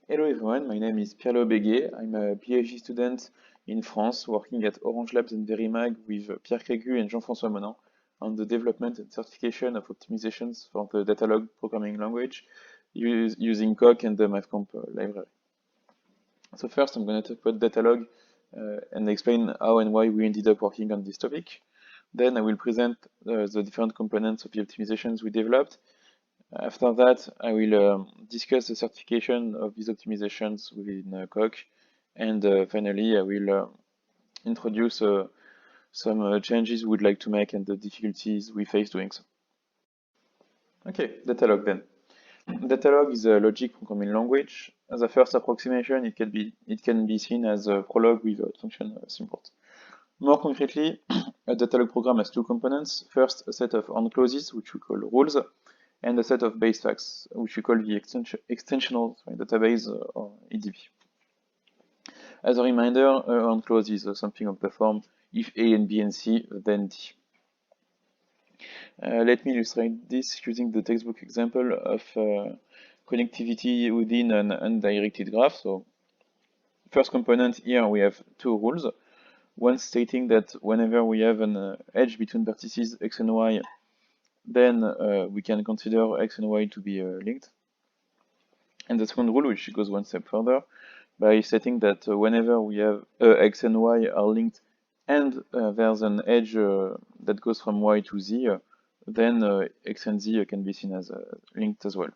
Hello everyone, my name is Pierre Béguet. I'm a PhD student in France working at Orange Labs and Verimag with Pierre Crégu and Jean-François Monin on the development and certification of optimizations for the Datalog programming language using Coq and the MathComp library. So first I'm going to talk about Datalog and explain how and why we ended up working on this topic. Then I will present the different components of the optimizations we developed. After that, I will discuss the certification of these optimizations within Coq, and finally, I will introduce some changes we would like to make and the difficulties we face doing so. Okay, Datalog then. Datalog is a logic programming language. As a first approximation, it can be seen as a Prolog without function support. More concretely, a Datalog program has two components. First, a set of on clauses, which we call rules, and a set of base facts, which we call the extensional database or EDB. As a reminder, on clause is something of the form if A and B and C, then D. Let me illustrate this using the textbook example of connectivity within an undirected graph. So, first component here we have two rules. One stating that whenever we have an edge between vertices x and y, then we can consider x and y to be linked. And the second rule, which goes one step further, by stating that whenever we have x and y are linked and there's an edge that goes from y to z, then x and z can be seen as linked as well.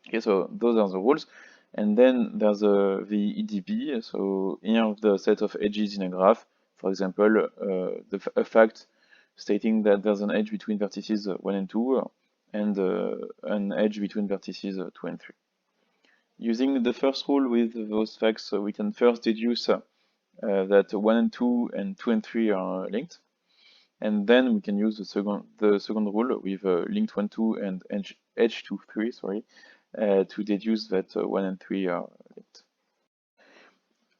Okay, so those are the rules. And then there's the EDB, so here the set of edges in a graph. For example, a fact stating that there's an edge between vertices 1 and 2 and an edge between vertices 2 and 3. Using the first rule with those facts, we can first deduce that 1 and 2 and 2 and 3 are linked. And then we can use the second rule with linked 1, 2 and edge 2, 3, sorry, to deduce that 1 and 3 are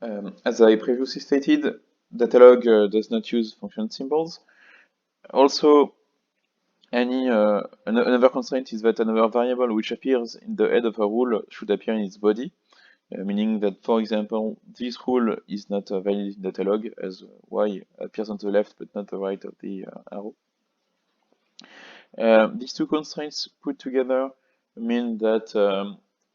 linked. As I previously stated, Datalog does not use function symbols. Also, another constraint is that another variable which appears in the head of a rule should appear in its body, meaning that, for example, this rule is not valid in Datalog as y appears on the left but not the right of the arrow. These two constraints put together mean that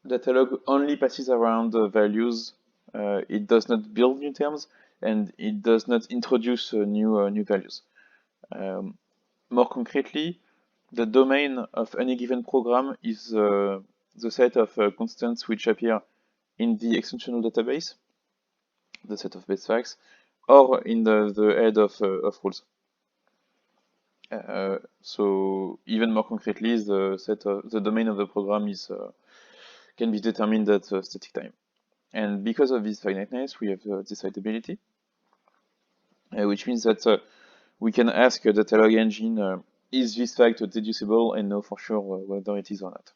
Datalog only passes around values. It does not build new terms, and it does not introduce new values. More concretely, the domain of any given program is the set of constants which appear in the extensional database, the set of base facts, or in the head of rules. So even more concretely, the domain of the program can be determined at static time. And because of this finiteness, we have decidability, which means that we can ask the Datalog engine, is this fact deducible, and know for sure whether it is or not.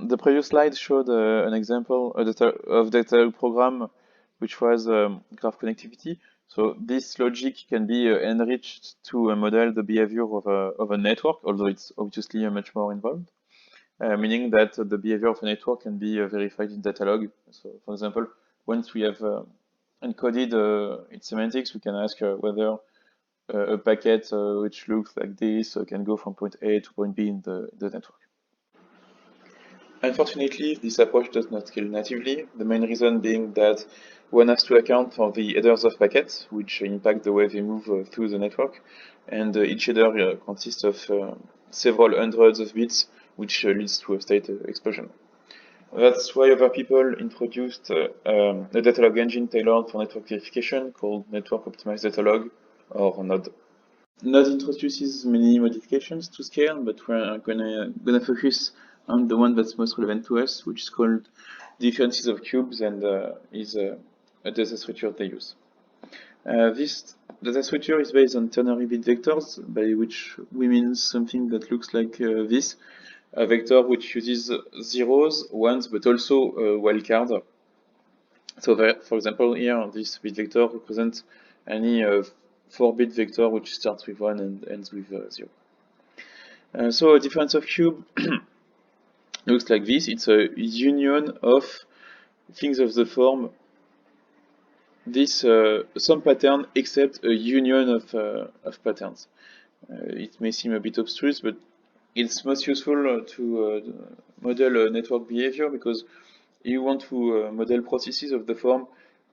The previous slide showed an example of Datalog program, which was graph connectivity. So this logic can be enriched to model the behavior of a network, although it's obviously much more involved. Meaning that the behavior of a network can be verified in Datalog. So, for example, once we have encoded its semantics, we can ask whether a packet which looks like this can go from point A to point B in the network. Unfortunately, this approach does not scale natively, the main reason being that one has to account for the headers of packets, which impact the way they move through the network, and each header consists of several hundreds of bits, which leads to a state explosion. That's why other people introduced a Datalog engine tailored for network verification called Network Optimized Datalog, or NOD. NOD introduces many modifications to scale, but we're gonna focus on the one that's most relevant to us, which is called differences of cubes, and is a data structure they use. This data structure is based on ternary bit vectors, by which we mean something that looks like this, a vector which uses zeros, ones, but also a wildcard. So that, for example, here, this bit vector represents any 4-bit vector which starts with 1 and ends with 0. So a difference of cube looks like this. It's a union of things of the form this some pattern except a union of patterns. It may seem a bit abstruse, but it's most useful to model network behavior because you want to model processes of the form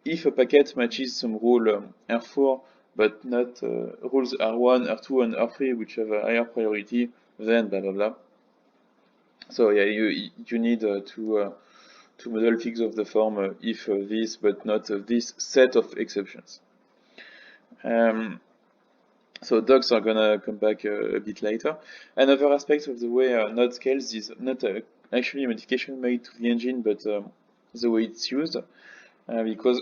if a packet matches some rule R4 but not rules R1, R2, and R3 which have a higher priority, then blah blah blah. So yeah, you need to model things of the form if this but not this set of exceptions. So docs are gonna come back a bit later. Another aspect of the way node scales is not actually a modification made to the engine, but the way it's used, because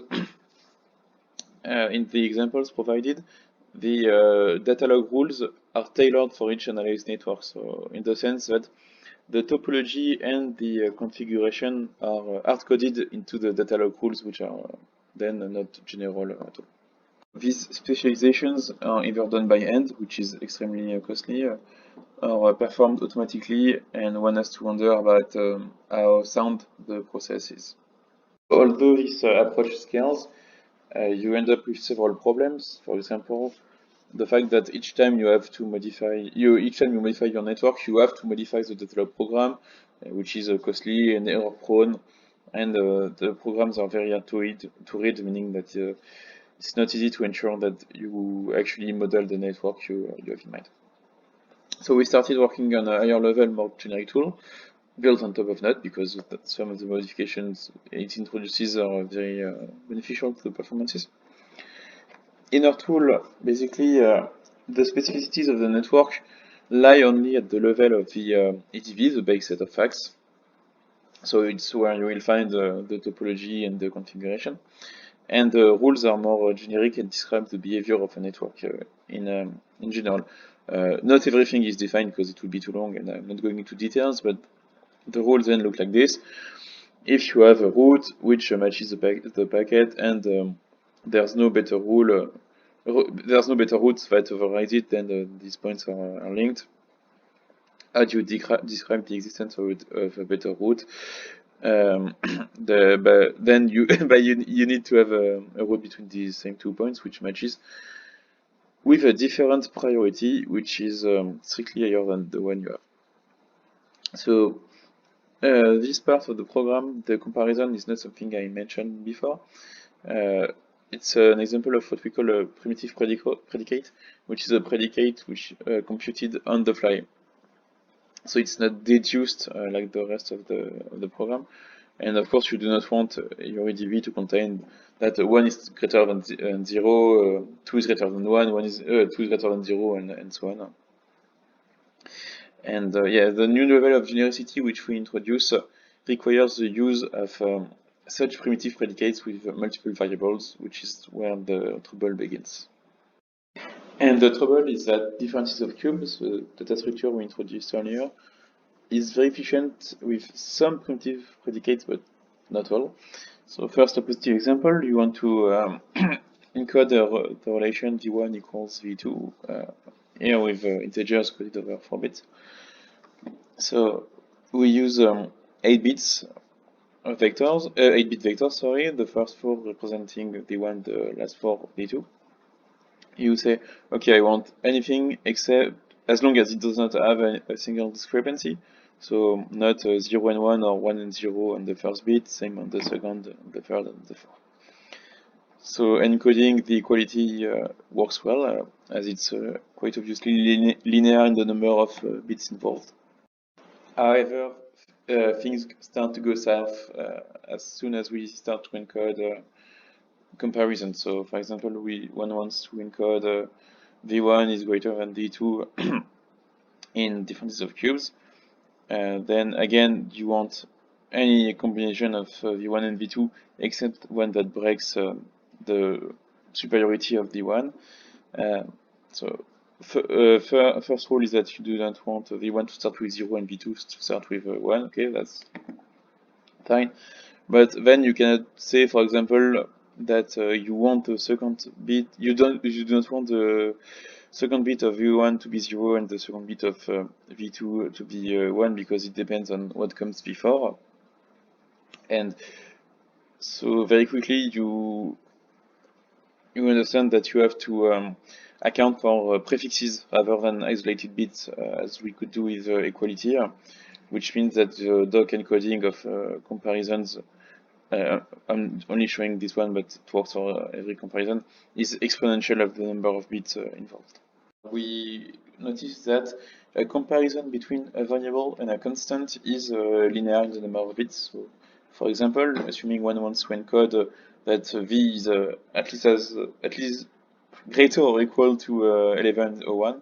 in the examples provided, the data log rules are tailored for each analyzed network. So in the sense that the topology and the configuration are hard-coded into the data log rules, which are then not general at all. These specializations are either done by hand, which is extremely costly, or performed automatically, and one has to wonder about how sound the process is. Although this approach scales, you end up with several problems. For example, the fact that each time you modify your network, you have to modify the data program, which is costly and error prone, and the programs are very hard to read, meaning that it's not easy to ensure that you actually model the network you have in mind. So we started working on a higher level, more generic tool built on top of Node because some of the modifications it introduces are very beneficial to the performances. In our tool, basically, the specificities of the network lie only at the level of the ADV, the base set of facts. So it's where you will find the topology and the configuration. And the rules are more generic and describe the behavior of a network in general. Not everything is defined because it would be too long, and I'm not going into details, but the rules then look like this. If you have a route which matches the packet and there's no better rule, there's no better route that overrides it, then these points are linked. How do you describe the existence of a better route? Then you need to have a route between these same 2 points which matches with a different priority, which is strictly higher than the one you have. So this part of the program, the comparison, is not something I mentioned before. It's an example of what we call a primitive predicate, which is a predicate which computed on the fly. So it's not deduced like the rest of the program. And of course, you do not want your EDV to contain that 1 is greater than 0, 2 is greater than 1, 2 is greater than 0, and so on. And yeah, the new level of genericity which we introduce requires the use of such primitive predicates with multiple variables, which is where the trouble begins. And the trouble is that differences of cubes, the data structure we introduced earlier, is very efficient with some primitive predicates, but not all. So first, a positive example, you want to encode the relation v1 equals v2, here with integers coded over 4 bits. So we use 8 bits of vectors, 8-bit vectors, sorry, the first 4 representing v1, the last 4 v2. You say, okay, I want anything except as long as it does not have a single discrepancy. So not 0 and 1 or 1 and 0 on the first bit, same on the second, the third, and the fourth. So encoding the equality works well, as it's quite obviously linear in the number of bits involved. However, things start to go south as soon as we start to encode comparison. So, for example, one wants to encode v1 is greater than v2 in differences of cubes. Then again, you want any combination of v1 and v2 except one that breaks the superiority of v1. So first rule is that you do not want v1 to start with 0 and v2 to start with 1. Okay, that's fine. But then you cannot say, for example, that you want the second bit. You do not want second bit of v1 to be 0 and the second bit of v2 to be 1, because it depends on what comes before. And so very quickly you understand that you have to account for prefixes rather than isolated bits, as we could do with equality, which means that the doc encoding of comparisons, I'm only showing this one, but it works for every comparison, is exponential of the number of bits involved. We notice that a comparison between a variable and a constant is linear in the number of bits. So, for example, assuming one wants to encode that v is at least greater or equal to 1101,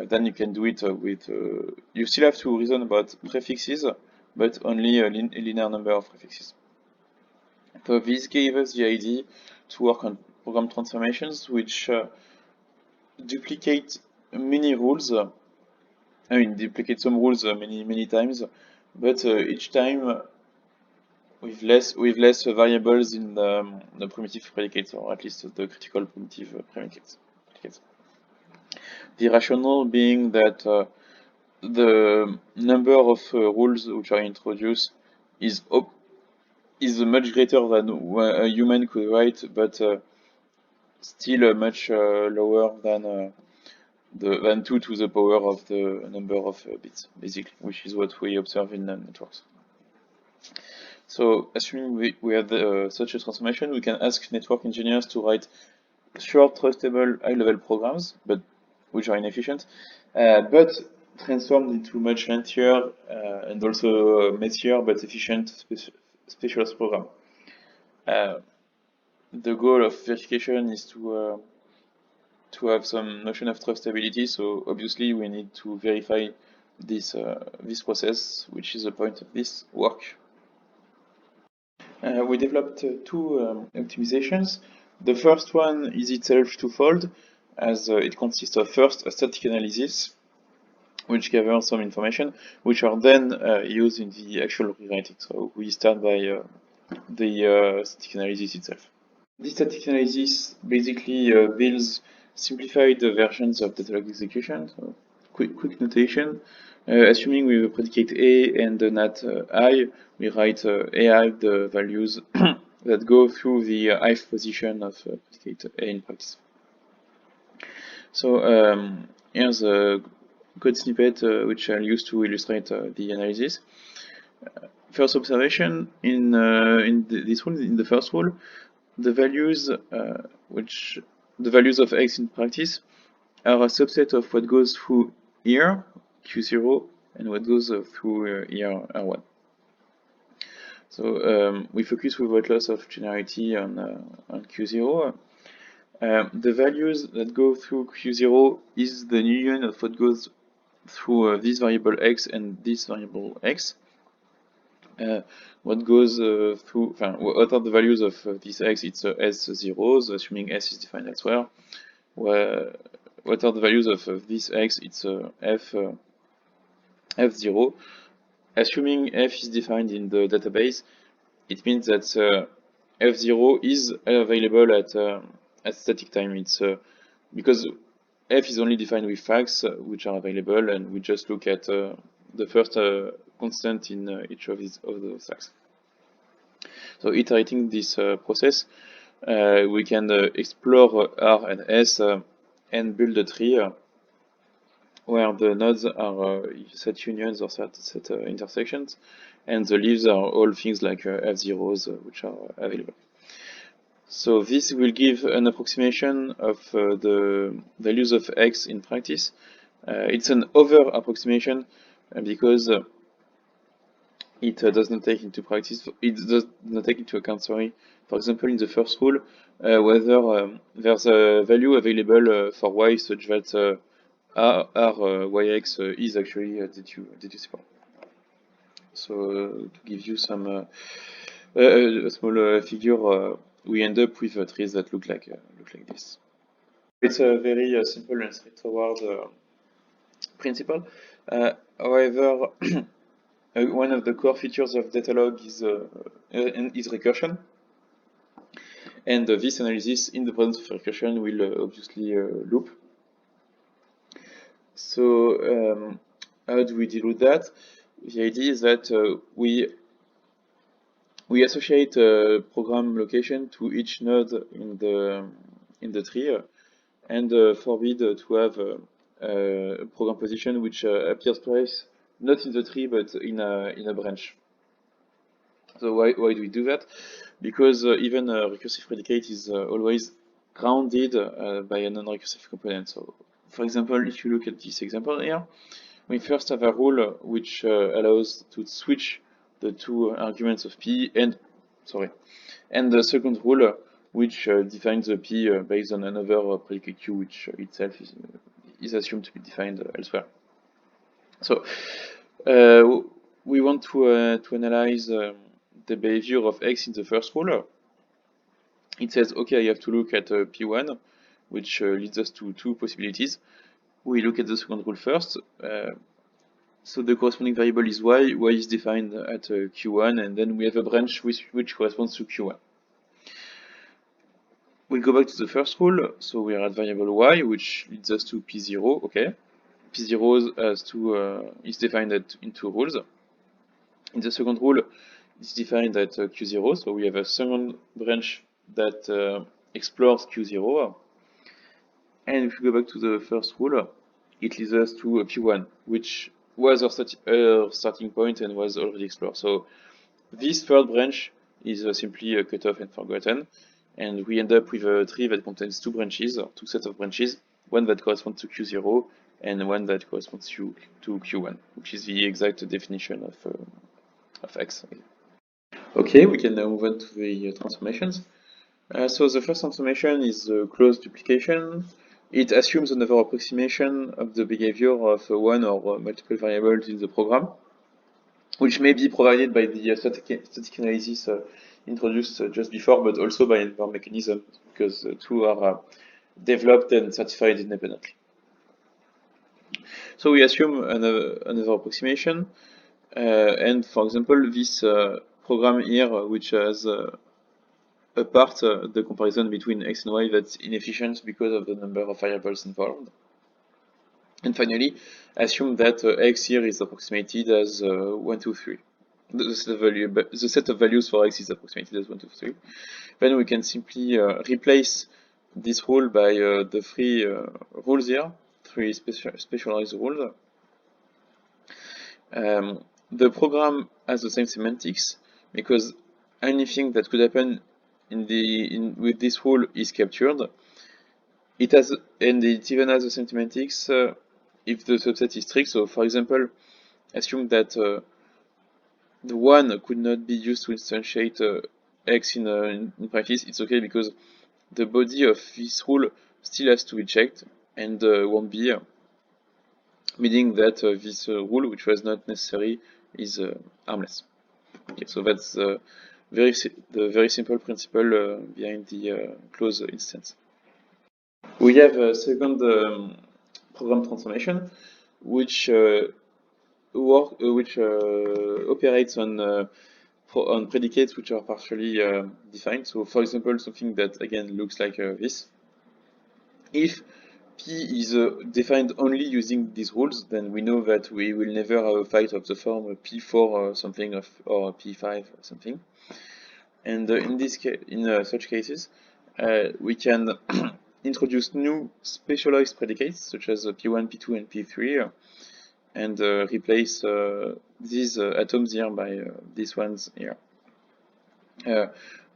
then you can do it with. You still have to reason about prefixes, but only a linear number of prefixes. So this gave us the idea to work on program transformations which duplicate many rules. Duplicate some rules many times, but each time with less variables in the primitive predicates, or at least the critical primitive predicates. The rationale being that the number of rules which are introduced is much greater than a human could write, but still much lower than 2 to the power of the number of bits, basically, which is what we observe in networks. So, assuming we have such a transformation, we can ask network engineers to write short, trustable, high-level programs, but which are inefficient, but transformed into much lengthier and also messier but efficient specialist program. The goal of verification is to have some notion of trustability, so obviously we need to verify this process, which is the point of this work. We developed two optimizations. The first one is itself twofold, as it consists of first a static analysis, which gathers some information, which are then used in the actual rewriting. So we start by the static analysis itself. This static analysis basically builds simplified versions of datalog execution. So quick notation. Assuming we have a predicate A and the NAT I, we write AI, the values that go through the ith position of predicate A in practice. So here's a code snippet which I'll use to illustrate the analysis. First observation in this rule, in the first rule, the values of x in practice are a subset of what goes through here, Q0, and what goes through here, R1. So we focus with weight loss of generality on Q0. The values that go through Q0 is the union of what goes through this variable x and this variable x. What goes through, what are the values of this x? It's S0s, assuming S is defined elsewhere. What are the values of this x? It's F0. Assuming F is defined in the database, it means that F0 is available at static time. It's because F is only defined with facts which are available, and we just look at the first constant in each of those facts. So iterating this process, we can explore R and S and build a tree where the nodes are set unions or set intersections, and the leaves are all things like F0s which are available. So this will give an approximation of the values of x in practice. It's an over approximation because it does not take into account, for example, in the first rule, whether there's a value available for y such that yx is actually deducible. So to give you some a small figure, we end up with trees that look like this. It's a very simple and straightforward principle. However, one of the core features of datalog is recursion, and this analysis in the presence of recursion will obviously loop. So how do we deal with that? The idea is that we associate a program location to each node in the tree and forbid to have a program position which appears twice, not in the tree but in a branch. So why do we do that? Because even a recursive predicate is always grounded by a non-recursive component. So, for example, if you look at this example here, we first have a rule which allows to switch the two arguments of P and the second rule which defines the P based on another predicate Q which itself is assumed to be defined elsewhere. So we want to analyze the behavior of X in the first rule. It says, okay, I have to look at P1, which leads us to two possibilities. We look at the second rule first. So the corresponding variable is y. Y is defined at Q1, and then we have a branch which corresponds to Q1. We'll go back to the first rule. So we are at variable y, which leads us to P0. Okay, P0 is defined in two rules. In the second rule, it's defined at Q0, so we have a second branch that explores Q0. And if we go back to the first rule, it leads us to P1, which was our starting point and was already explored. So this third branch is simply cut off and forgotten, and we end up with a tree that contains two branches, or two sets of branches, one that corresponds to Q0 and one that corresponds to Q1, which is the exact definition of X. Okay, we can now move on to the transformations. So the first transformation is closed duplication. It assumes another approximation of the behavior of one or multiple variables in the program, which may be provided by the static analysis introduced just before, but also by another mechanism, because the two are developed and certified independently. So we assume another approximation, and for example, this program here, which has apart the comparison between x and y that's inefficient because of the number of variables involved. And finally, assume that x here is approximated as 1, 2, 3. The set of values for x is approximated as 1, 2, 3. Then we can simply replace this rule by the three rules here, three specialized rules. The program has the same semantics because anything that could happen with this rule is captured. It even has the same semantics if the subset is strict. So, for example, assume that the 1 could not be used to instantiate x in practice. It's okay because the body of this rule still has to be checked and won't be, meaning that this rule, which was not necessary, is harmless. Okay, so that's the very simple principle behind the closed instance. We have a second program transformation, which operates on predicates which are partially defined. So, for example, something that again looks like this. If P is defined only using these rules, then we know that we will never have a fight of the form P4 something or P5 something. And in such cases, we can introduce new specialized predicates such as P1, P2, and P3, and replace these atoms here by these ones here.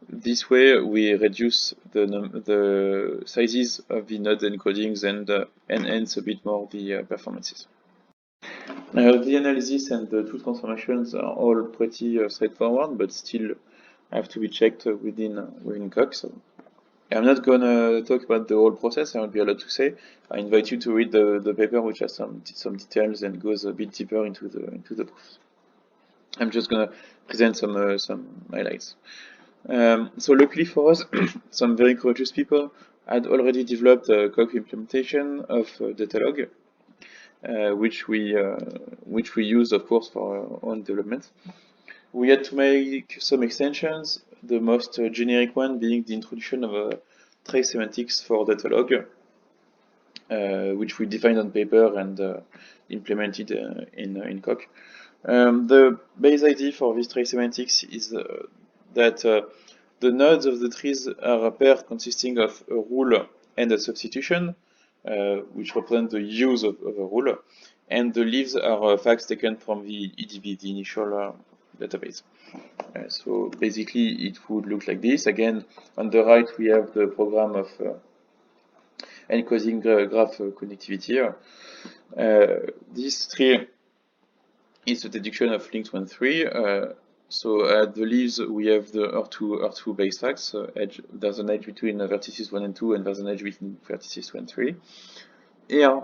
This way, we reduce the sizes of the node encodings and enhance a bit more the performances. Now, the analysis and the two transformations are all pretty straightforward, but still have to be checked within Coq. So I'm not gonna talk about the whole process. There will be a lot to say. I invite you to read the paper, which has some details and goes a bit deeper into the proofs. I'm just gonna present some highlights. So luckily for us, some very courageous people had already developed a Coq implementation of Datalog, which we use, of course, for our own development. We had to make some extensions, the most generic one being the introduction of trace semantics for Datalog. which we defined on paper and implemented in Coq. The base idea for this trace semantics is that the nodes of the trees are a pair consisting of a rule and a substitution, which represent the use of a rule, and the leaves are facts taken from the EDB, the initial database. So basically it would look like this. Again, on the right we have the program of encoding graph connectivity. This tree is the deduction of linked 1, 3. So at the leaves we have the R2 base facts. There's an edge between vertices 1 and 2, and there's an edge between vertices 2 and 3. Here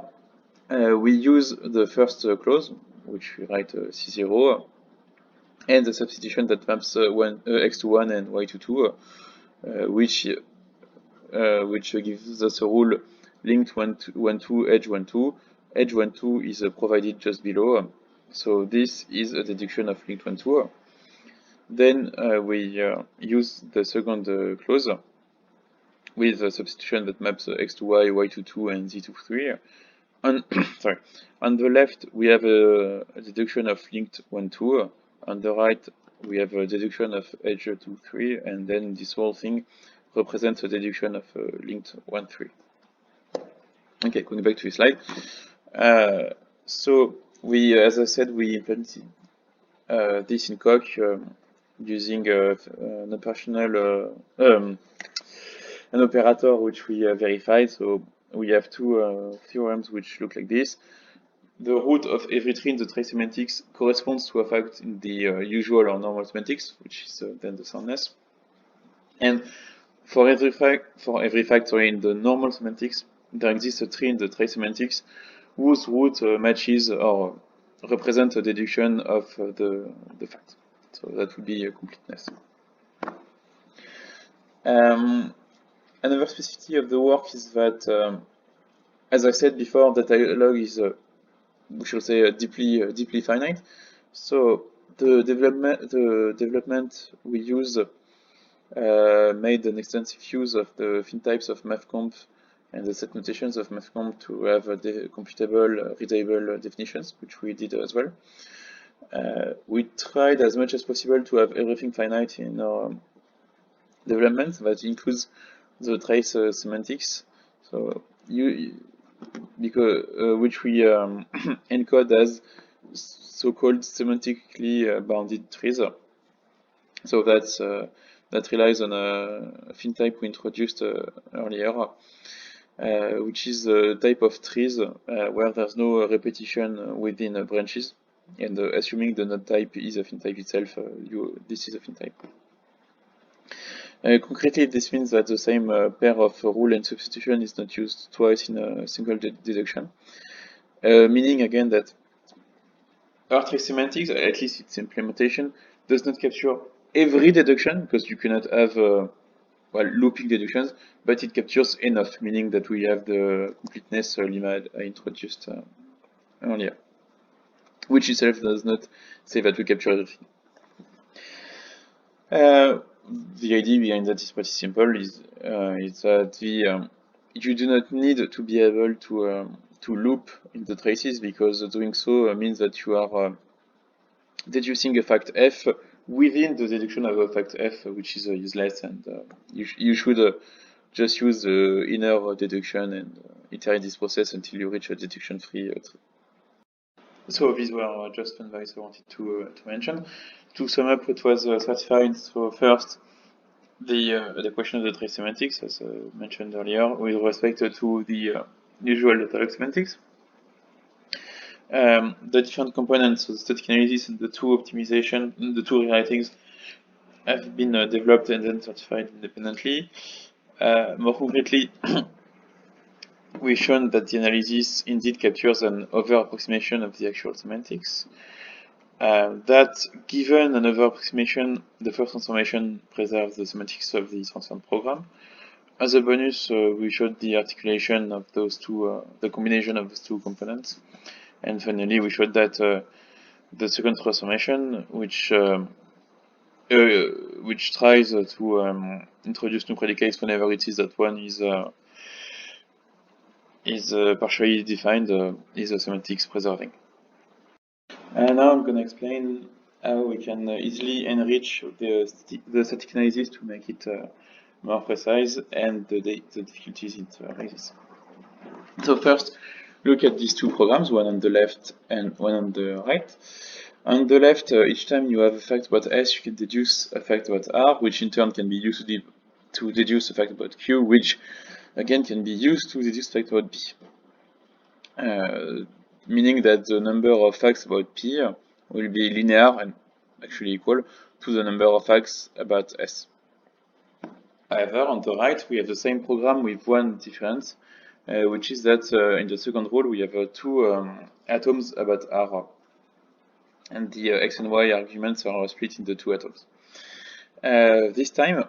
we use the first clause, which we write C0, and the substitution that maps x to 1 and y to 2, which gives us a rule linked 1, 2, edge 1, 2. Edge 1, 2 is provided just below. So this is a deduction of linked 1, 2. Then we use the second clause with a substitution that maps x to y, y to 2, and z to 3. Sorry. On the left, we have a deduction of linked 1, 2. On the right, we have a deduction of edge 2, 3, and then this whole thing represents a deduction of linked 1, 3. Okay, going back to the slide. So we, as I said, we implemented this in Coq using an operator which we verified. So we have two theorems which look like this. The root of every tree in the trace semantics corresponds to a fact in the usual or normal semantics, which is then the soundness. And for every fact in the normal semantics, there exists a tree in the trace semantics whose root matches or represents a deduction of the fact. So that would be a completeness. Another specificity of the work is that, as I said before, the dialog is, we should say, deeply finite. So the development we use made an extensive use of the fin types of mathconf and the set notations of mathconf to have computable, readable definitions, which we did as well. We tried as much as possible to have everything finite in our development. That includes the trace semantics. So which we encode as so-called semantically bounded trees. So that relies on a fin type we introduced earlier, which is a type of trees where there's no repetition within branches, and assuming the node type is a fin type itself, this is a fin type. Concretely, this means that the same pair of rule and substitution is not used twice in a single deduction, meaning again that our trace semantics, at least its implementation, does not capture every deduction, because you cannot have looping deductions, but it captures enough, meaning that we have the completeness limit I introduced earlier, which itself does not say that we capture everything. The idea behind that is pretty simple. Is that you do not need to be able to loop in the traces, because doing so means that you are deducing a fact f within the deduction of a fact f, which is useless, and you should just use the inner deduction and iterate this process until you reach a deduction-free tree. So these were just fun facts I wanted to mention. To sum up what was certified, so first, the question of the trace semantics, as mentioned earlier, with respect to the usual dialog semantics. The different components, so the static analysis and the two optimization, the two rewritings, have been developed and then certified independently. More concretely, we've shown that the analysis indeed captures an over-approximation of the actual semantics. That given an over-approximation, the first transformation preserves the semantics of the transformed program. As a bonus, we showed the articulation of those two, the combination of those two components. And finally, we showed that the second transformation, which tries to introduce new predicates whenever it is that one is is partially defined is a semantics preserving. And now I'm going to explain how we can easily enrich the static analysis to make it more precise and the difficulties it raises. So first, look at these two programs, one on the left and one on the right. On the left, each time you have a fact about S, you can deduce a fact about R, which in turn can be used to deduce a fact about Q, which again can be used to deduce a fact about B. Meaning that the number of facts about P will be linear and actually equal to the number of facts about S. However, on the right, we have the same program with one difference, which is that in the second rule, we have two atoms about R, and the X and Y arguments are split into two atoms. This time,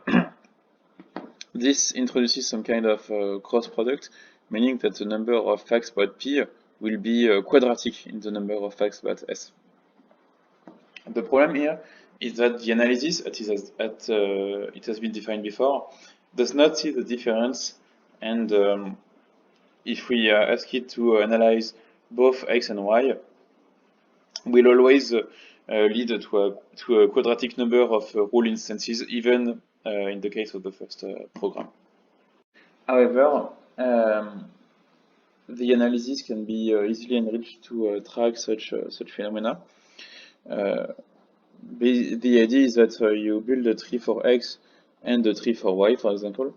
this introduces some kind of cross product, meaning that the number of facts about P will be quadratic in the number of facts about S. The problem here is that the analysis, it has been defined before, does not see the difference, and if we ask it to analyze both X and Y, will always lead to a quadratic number of rule instances, even in the case of the first program. However, the analysis can be easily enriched to track such phenomena. The idea is that you build a tree for X and a tree for Y, for example,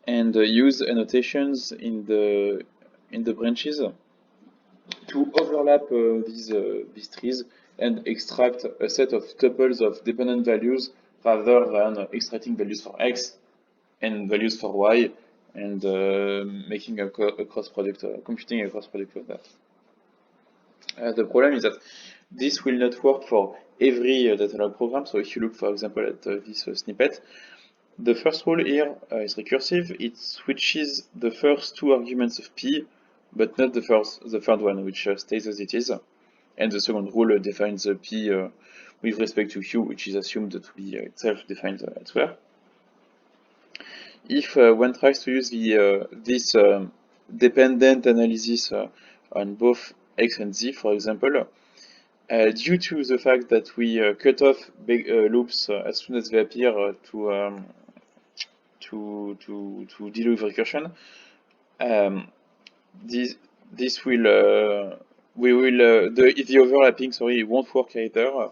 and use annotations in the branches to overlap these trees and extract a set of tuples of dependent values rather than extracting values for X and values for Y and making a cross product, computing a cross product of that. The problem is that this will not work for every datalog program. So if you look, for example, at this snippet, the first rule here is recursive. It switches the first two arguments of P, but not the third one, which stays as it is. And the second rule defines P with respect to Q, which is assumed to be itself defined elsewhere. If one tries to use this dependent analysis on both X and Z, for example, due to the fact that we cut off big loops as soon as they appear to deal with recursion, this will the overlapping won't work either,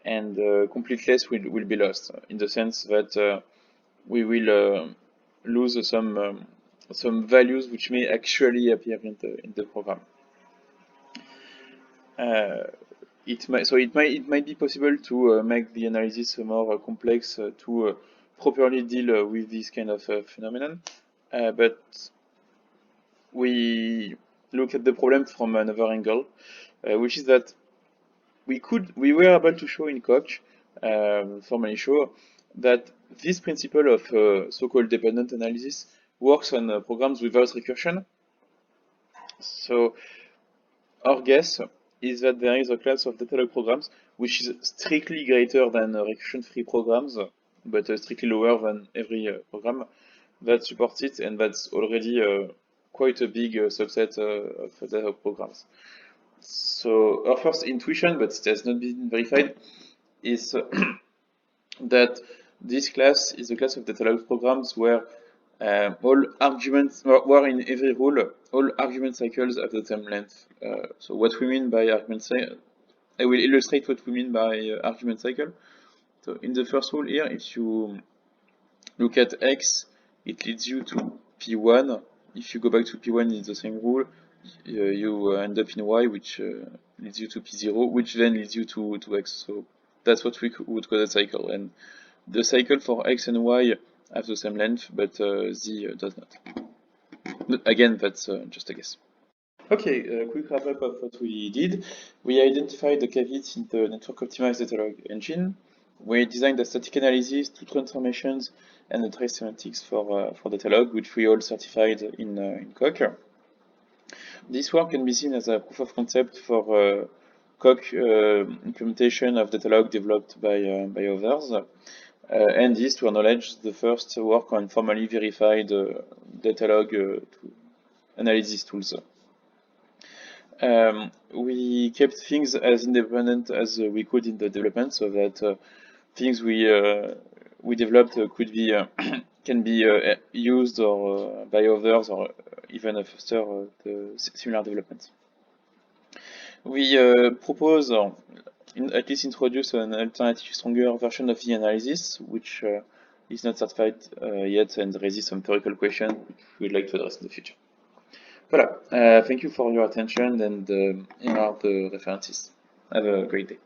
and completeness will be lost in the sense that we will lose some values which may actually appear in the program. It might be possible to make the analysis more complex to properly deal with this kind of phenomenon, but we look at the problem from another angle, which is that we were able to show in Coq, formally show, that this principle of so-called dependent analysis works on programs without recursion. So our guess is that there is a class of datalog programs which is strictly greater than recursion-free programs, but strictly lower than every program that supports it, and that's already quite a big subset of datalog programs. So our first intuition, but it has not been verified, is that this class is a class of datalog programs where all arguments, where in every rule, all argument cycles have the same length. So what we mean by argument cycle, I will illustrate what we mean by argument cycle. So in the first rule here, if you look at X, it leads you to P1. If you go back to P1 in the same rule, you end up in Y, which leads you to P0, which then leads you to X. So that's what we would call a cycle. And the cycle for X and Y have the same length, but Z does not. But again, that's just a guess. Okay, a quick wrap up of what we did. We identified the caveats in the network optimized datalog engine. We designed a static analysis, two transformations, and a trace semantics for datalog, which we all certified in Coq. This work can be seen as a proof of concept for Coq implementation of datalog developed by others. And this, to our knowledge, the first work on formally verified datalog analysis tools. We kept things as independent as we could in the development, so that things we developed could be can be used or by others, or even after the similar development. We propose, or at least introduce, an alternative, stronger version of the analysis, which is not certified yet and raises some theoretical questions which we'd like to address in the future. Voilà, thank you for your attention, and here are the references. Have a great day.